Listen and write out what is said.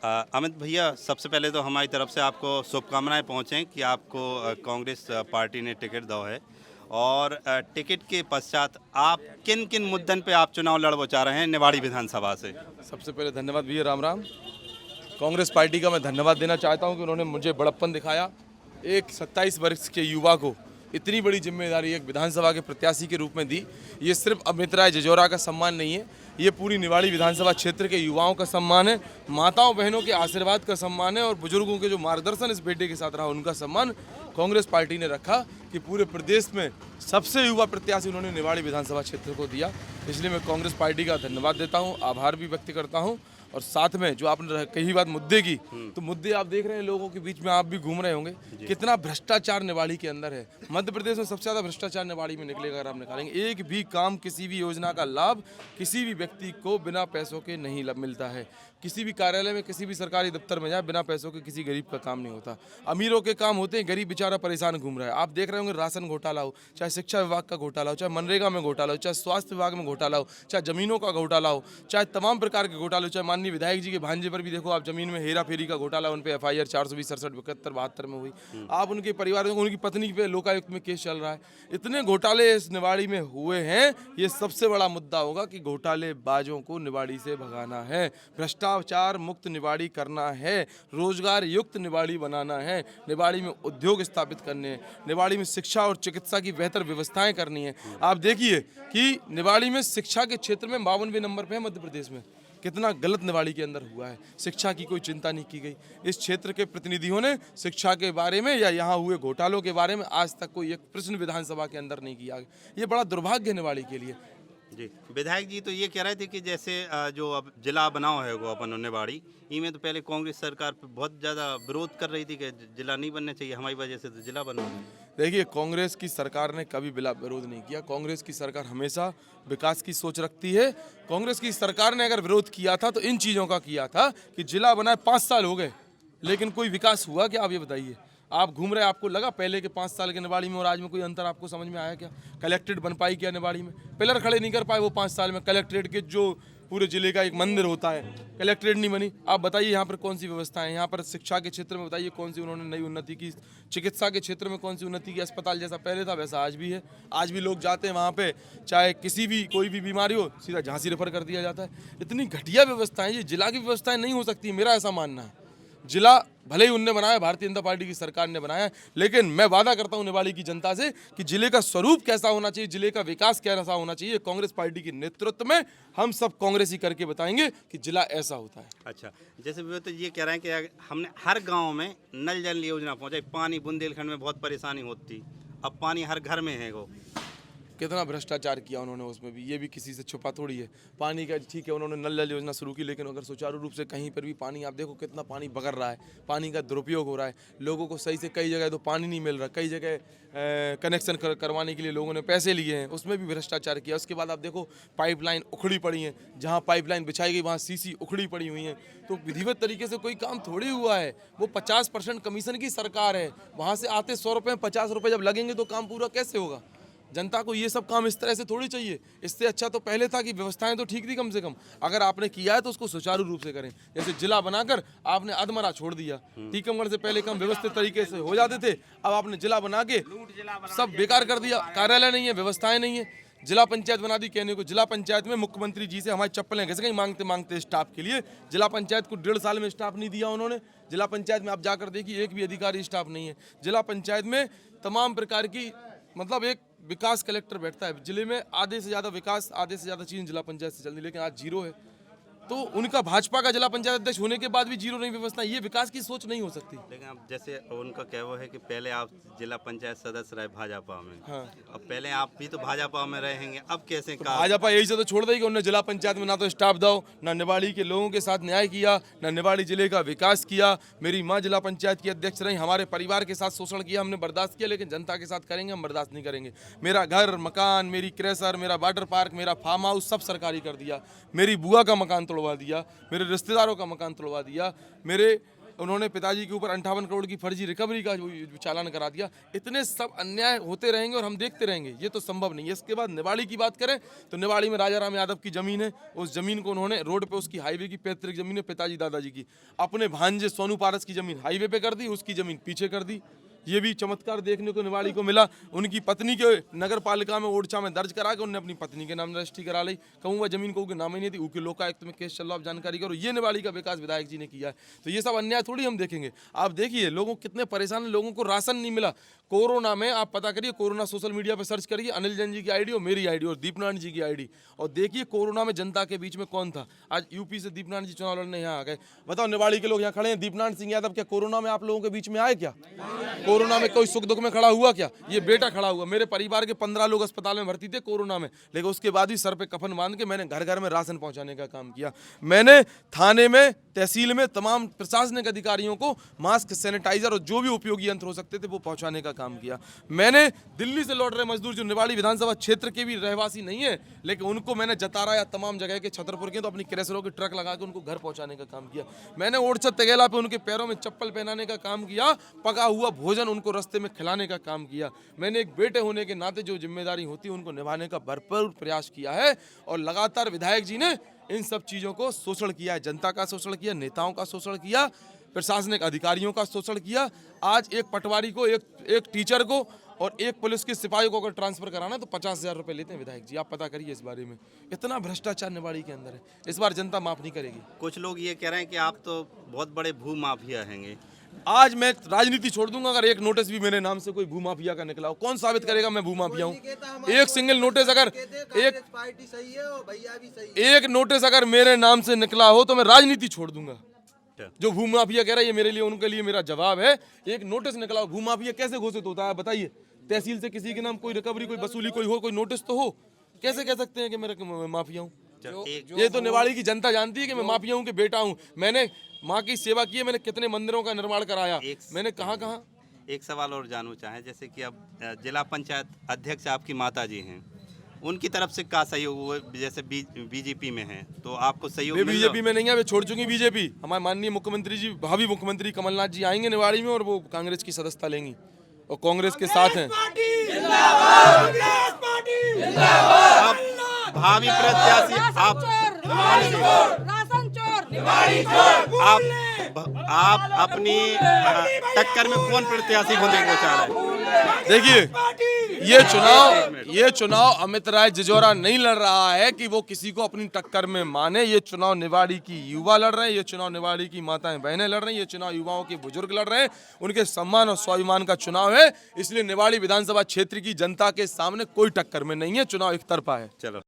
अमित भैया, सबसे पहले तो हमारी तरफ से आपको शुभकामनाएं पहुँचें कि आपको कांग्रेस पार्टी ने टिकट दो है। और टिकट के पश्चात आप किन किन मुद्दन पे आप चुनाव लड़वा चाह रहे हैं निवाड़ी विधानसभा से? सबसे पहले धन्यवाद भैया, राम राम। कांग्रेस पार्टी का मैं धन्यवाद देना चाहता हूं कि उन्होंने मुझे बड़प्पन दिखाया। एक 27 वर्ष के युवा को इतनी बड़ी जिम्मेदारी एक विधानसभा के प्रत्याशी के रूप में दी। ये सिर्फ अमित राय जजौरा का सम्मान नहीं है, ये पूरी निवाड़ी विधानसभा क्षेत्र के युवाओं का सम्मान है, माताओं बहनों के आशीर्वाद का सम्मान है और बुजुर्गों के जो मार्गदर्शन इस बेटे के साथ रहा उनका सम्मान कांग्रेस पार्टी ने रखा कि पूरे प्रदेश में सबसे युवा प्रत्याशी उन्होंने निवाड़ी विधानसभा क्षेत्र को दिया। इसलिए मैं कांग्रेस पार्टी का धन्यवाद देता हूँ, आभार भी व्यक्त करता हूँ। और साथ में जो आपने कही बात मुद्दे की, तो मुद्दे आप देख रहे हैं लोगों के बीच में, आप भी घूम रहे होंगे कितना भ्रष्टाचार निवाड़ी के अंदर है। मध्य प्रदेश में सबसे ज्यादा भ्रष्टाचार निवाड़ी में निकलेगा अगर आप निकालेंगे। एक भी काम, किसी भी योजना का लाभ किसी भी व्यक्ति को बिना पैसों के नहीं मिलता है। किसी भी कार्यालय में, किसी भी सरकारी दफ्तर में जाए, बिना पैसों के किसी गरीब का काम नहीं होता। अमीरों के काम होते हैं, गरीब बेचारा परेशान घूम रहा है। आप देख रहे होंगे राशन घोटाला हो, चाहे शिक्षा विभाग का घोटाला हो, चाहे मनरेगा में घोटाला हो, चाहे स्वास्थ्य विभाग में घोटाला हो, चाहे जमीनों का घोटाला हो, चाहे तमाम प्रकार के घोटाले हो, चाहे माननीय विधायक जी के भांजे पर भी देखो आप, जमीन में हेरा फेरी का घोटाला, उन पर FIR 420, 67, 71, 72 में हुई। आप उनके परिवार, उनकी पत्नी पे लोकायुक्त में केस चल रहा है। इतने घोटाले इस निवाड़ी में हुए हैं। ये सबसे बड़ा मुद्दा होगा कि घोटालेबाजों को निवाड़ी से भगाना है, भ्रष्टाचार मुक्त निवाड़ी करना है, रोजगार युक्त निवाड़ी बनाना है, निवाड़ी में उद्योग स्थापित करने हैं, निवाड़ी में शिक्षा और चिकित्सा की बेहतर व्यवस्थाएं करनी है। आप देखिए कि निवाड़ी में शिक्षा के क्षेत्र में 52वें नंबर पे है मध्य प्रदेश में। कितना गलत निवाड़ी के अंदर हुआ है, शिक्षा की कोई चिंता नहीं की गई। इस क्षेत्र के प्रतिनिधियों ने शिक्षा के बारे में या यहाँ हुए घोटालों के बारे में आज तक कोई एक प्रश्न विधानसभा के अंदर नहीं किया। ये बड़ा दुर्भाग्य है निवाड़ी के लिए। जी, विधायक जी तो ये कह रहे थे कि जैसे जो अब जिला बनाओ है वो अपन निवाड़ी, इनमें तो पहले कांग्रेस सरकार पे बहुत ज़्यादा विरोध कर रही थी कि जिला नहीं बनना चाहिए, हमारी वजह से तो जिला बना। देखिए, कांग्रेस की सरकार ने कभी बिला विरोध नहीं किया। कांग्रेस की सरकार हमेशा विकास की सोच रखती है। कांग्रेस की सरकार ने अगर विरोध किया था तो इन चीज़ों का किया था कि जिला बनाए 5 साल हो गए, लेकिन कोई विकास हुआ क्या? आप ये बताइए। आप घूम रहे, आपको लगा पहले के 5 साल के निवाड़ी में और आज में कोई अंतर आपको समझ में आया क्या? कलेक्ट्रेट बन पाई क्या निवाड़ी में? पिलर खड़े नहीं कर पाए वो 5 साल में। कलेक्ट्रेट के जो पूरे जिले का एक मंदिर होता है, कलेक्ट्रेट नहीं बनी। आप बताइए यहाँ पर कौन सी व्यवस्था है? यहाँ पर शिक्षा के क्षेत्र में बताइए कौन सी उन्होंने नई उन्नति की? चिकित्सा के क्षेत्र में कौन सी उन्नति की? अस्पताल जैसा पहले था वैसा आज भी है। आज भी लोग जाते हैं वहाँ पे, चाहे किसी भी कोई भी बीमारी हो, सीधा झांसी रेफर कर दिया जाता है। इतनी घटिया व्यवस्थाएं, ये जिला की व्यवस्थाएं नहीं हो सकती, मेरा ऐसा मानना है। जिला भले ही उनने बनाया, भारतीय जनता पार्टी की सरकार ने बनाया, लेकिन मैं वादा करता हूं निवाड़ी की जनता से कि जिले का स्वरूप कैसा होना चाहिए, जिले का विकास कैसा होना चाहिए, कांग्रेस पार्टी के नेतृत्व में हम सब कांग्रेसी करके बताएंगे कि जिला ऐसा होता है। अच्छा, जैसे वो तो ये कह रहे हैं कि हमने हर गांव में नल जल योजना पहुंचाई, पानी बुंदेलखंड में बहुत परेशानी होती, अब पानी हर घर में है। वो कितना भ्रष्टाचार किया उन्होंने उसमें भी, ये भी किसी से छुपा थोड़ी है। पानी का ठीक है, उन्होंने नल जल योजना शुरू की, लेकिन अगर सुचारू रूप से कहीं पर भी पानी, आप देखो कितना पानी बगर रहा है, पानी का दुरुपयोग हो रहा है। लोगों को सही से कई जगह तो पानी नहीं मिल रहा, कई जगह कनेक्शन करवाने के लिए लोगों ने पैसे लिए हैं, उसमें भी भ्रष्टाचार किया। उसके बाद आप देखो पाइपलाइन उखड़ी पड़ी हैं, जहाँ पाइपलाइन बिछाई गई वहाँ सीसी उखड़ी पड़ी हुई हैं। तो विधिवत तरीके से कोई काम थोड़ी हुआ है। वो 50% कमीशन की सरकार है, वहाँ से आते 100 रुपये में 50 रुपये जब लगेंगे तो काम पूरा कैसे होगा? जनता को ये सब काम इस तरह से थोड़ी चाहिए। इससे अच्छा तो पहले था कि व्यवस्थाएं तो ठीक थी कम से कम। अगर आपने किया है तो उसको सुचारू रूप से करें। जैसे जिला बनाकर आपने अधमरा छोड़ दिया, टीकमगढ़ से पहले काम व्यवस्थित तरीके से हो जाते थे, अब आपने जिला बना के सब बेकार कर दिया। कार्यालय नहीं है, व्यवस्थाएं नहीं है, जिला पंचायत बना दी। कहने को जिला पंचायत में मुख्यमंत्री जी से हमारी चप्पलें घिस गई मांगते मांगते स्टाफ के लिए। जिला पंचायत को 1.5 साल में स्टाफ नहीं दिया उन्होंने। जिला पंचायत में आप जाकर देखिए, एक भी अधिकारी स्टाफ नहीं है। जिला पंचायत में तमाम प्रकार की, मतलब एक विकास कलेक्टर बैठता है जिले में, आधे से ज़्यादा विकास, आधे से ज़्यादा चीज़ें जिला पंचायत से चलती, लेकिन आज जीरो है। तो उनका भाजपा का जिला पंचायत अध्यक्ष होने के बाद भी जीरो नहीं व्यवस्था, ये विकास की सोच नहीं हो सकती। लेकिन अब जैसे उनका कहना है कि पहले आप जिला पंचायत सदस्य रहे भाजपा में, हाँ, अब पहले आप भी तो भाजपा में रहेंगे, अब कैसे तो भाजपा यही से तो छोड़ देगी। उन्होंने जिला पंचायत में ना तो स्टाफ दो, ना निवाड़ी के लोगों के साथ न्याय किया, ना निवाड़ी जिले का विकास किया। मेरी माँ जिला पंचायत की अध्यक्ष रही, हमारे परिवार के साथ शोषण किया, हमने बर्दाश्त किया, लेकिन जनता के साथ करेंगे हम बर्दाश्त नहीं करेंगे। मेरा घर मकान, मेरी क्रेशर, मेरा वाटर पार्क, मेरा फार्म हाउस सब सरकारी कर दिया। मेरी बुआ का मकान तोड़वा दिया, मेरे रिश्तेदारों का मकान तोड़वा दिया, मेरे उन्होंने पिताजी के ऊपर 58 करोड़ की फर्जी रिकवरी का जो चालान करा दिया। इतने सब अन्याय होते रहेंगे और हम देखते रहेंगे, ये तो संभव नहीं है। इसके बाद निवाड़ी की बात करें तो निवाड़ी में राजा राम यादव की जमीन है, उस जमीन को उन्होंने रोड पे उसकी हाईवे की पैतृक जमीन है पिताजी दादाजी की, अपने भांजे सोनू पारस की जमीन हाईवे पे कर दी, उसकी जमीन पीछे कर दी। ये भी चमत्कार देखने को निवाड़ी को मिला। उनकी पत्नी के नगर पालिका में ओरछा में दर्ज करा के उन्होंने अपनी पत्नी के नाम रजिस्ट्री करा ली। कहूँ वह जमीन को नाम ही नहीं थी, उनके लोकायुक्त में केस चल रहा, आप जानकारी करो। ये निवाड़ी का विकास विधायक जी ने किया है। तो ये सब अन्याय थोड़ी हम देखेंगे। आप देखिए लोगों कितने परेशान हैं, लोगों को राशन नहीं मिला। कोरोना में आप पता करिए, कोरोना सोशल मीडिया पर सर्च करिए, अनिल जैन जी की आईडी और मेरी आईडी और दीपनारायण जी की आईडी, और देखिए कोरोना में जनता के बीच में कौन था। आज यूपी से दीपनारायण जी चुनाव लड़ने यहाँ आ गए। बताओ निवाड़ी के लोग यहाँ खड़े हैं, दीपनारायण सिंह यादव क्या कोरोना में आप लोगों के बीच में आए क्या? कोरोना में कोई सुख दुख में खड़ा हुआ क्या? ये बेटा खड़ा हुआ। मेरे परिवार के 15 लोग अस्पताल में भर्ती थे कोरोना में, लेकिन उसके बाद भी सर पे कफन बांध के मैंने घर घर में राशन पहुंचाने का काम किया। मैंने थाने में, तहसील में तमाम प्रशासनिक अधिकारियों को मास्क, सैनिटाइजर और जो भी उपयोगी यंत्र हो सकते थे वो पहुंचाने का काम किया। मैंने दिल्ली से लौट रहे मजदूर जो निवाड़ी विधानसभा क्षेत्र के भी रहवासी नहीं है, लेकिन उनको मैंने जतारा या तमाम जगह के छतरपुर के, तो अपनी क्रेशरों के ट्रक लगा के उनको घर पहुंचाने का काम किया। मैंने ओरछा तगेला पे उनके पैरों में चप्पल पहनाने का काम किया, पका हुआ भोजन उनको रास्ते में खिलाने का काम किया। मैंने एक बेटे होने के नाते जो जिम्मेदारी होती है उनको निभाने का भरपूर प्रयास किया है। और लगातार विधायक जी ने इन सब चीज़ों को शोषण किया है, जनता का शोषण किया, नेताओं का शोषण किया, प्रशासनिक अधिकारियों का शोषण किया। आज एक पटवारी को, एक टीचर को और एक पुलिस के सिपाही को अगर ट्रांसफर कराना है तो 50,000 रुपये लेते हैं विधायक जी। आप पता करिए इस बारे में, इतना भ्रष्टाचार निवाड़ी के अंदर है। इस बार जनता माफ नहीं करेगी। कुछ लोग ये कह रहे हैं कि आप तो बहुत बड़े भू माफिया हैंगे। आज मैं राजनीति छोड़ दूंगा अगर एक नोटिस भी मेरे नाम से कोई भूमाफिया का निकला हो। कौन साबित करेगा मैं भूमाफिया हूँ? एक सिंगल नोटिस अगर एक नोटिस अगर मेरे नाम से निकला हो तो मैं राजनीति छोड़ दूंगा। जो भूमाफिया कह रहा है ये मेरे लिए, उनके लिए मेरा जवाब है, एक नोटिस निकला हो। भूमाफिया कैसे घोषित होता है बताइए? तहसील से किसी के नाम कोई रिकवरी, कोई वसूली, कोई हो, कोई नोटिस तो हो, कैसे कह सकते हैं कि मैं माफिया हूँ? ये तो निवाड़ी की जनता जानती है कि मैं माफिया हूँ कि बेटा हूँ। मैंने माँ की सेवा की है, मैंने कितने मंदिरों का निर्माण कराया, मैंने कहाँ कहाँ। एक सवाल और जानना चाहें, जैसे कि अब जिला पंचायत अध्यक्ष आपकी माता जी हैं, उनकी तरफ से क्या सहयोग हुआ? जैसे बीजेपी में हैं तो आपको सहयोग? बीजेपी में नहीं है, वे छोड़ चुकी बीजेपी। हमारे माननीय मुख्यमंत्री जी, भावी मुख्यमंत्री कमलनाथ जी आएंगे निवाड़ी में और वो कांग्रेस की सदस्यता लेंगी और कांग्रेस के साथ हैं। भावी प्रत्याशी आप अपनी टक्कर में कौन प्रत्याशी को देखना चाह रहे हैं? देखिए ये चुनाव अमित राय जिजोरा नहीं लड़ रहा है कि वो किसी को अपनी टक्कर में माने। ये चुनाव निवाड़ी की युवा लड़ रहे हैं, ये चुनाव निवाड़ी की माताएं बहनें लड़ रही हैं, ये चुनाव युवाओं के बुजुर्ग लड़ रहे हैं। उनके सम्मान और स्वाभिमान का चुनाव है, इसलिए निवाड़ी विधानसभा क्षेत्र की जनता के सामने कोई टक्कर में नहीं है, चुनाव एक तरफा है। चलो।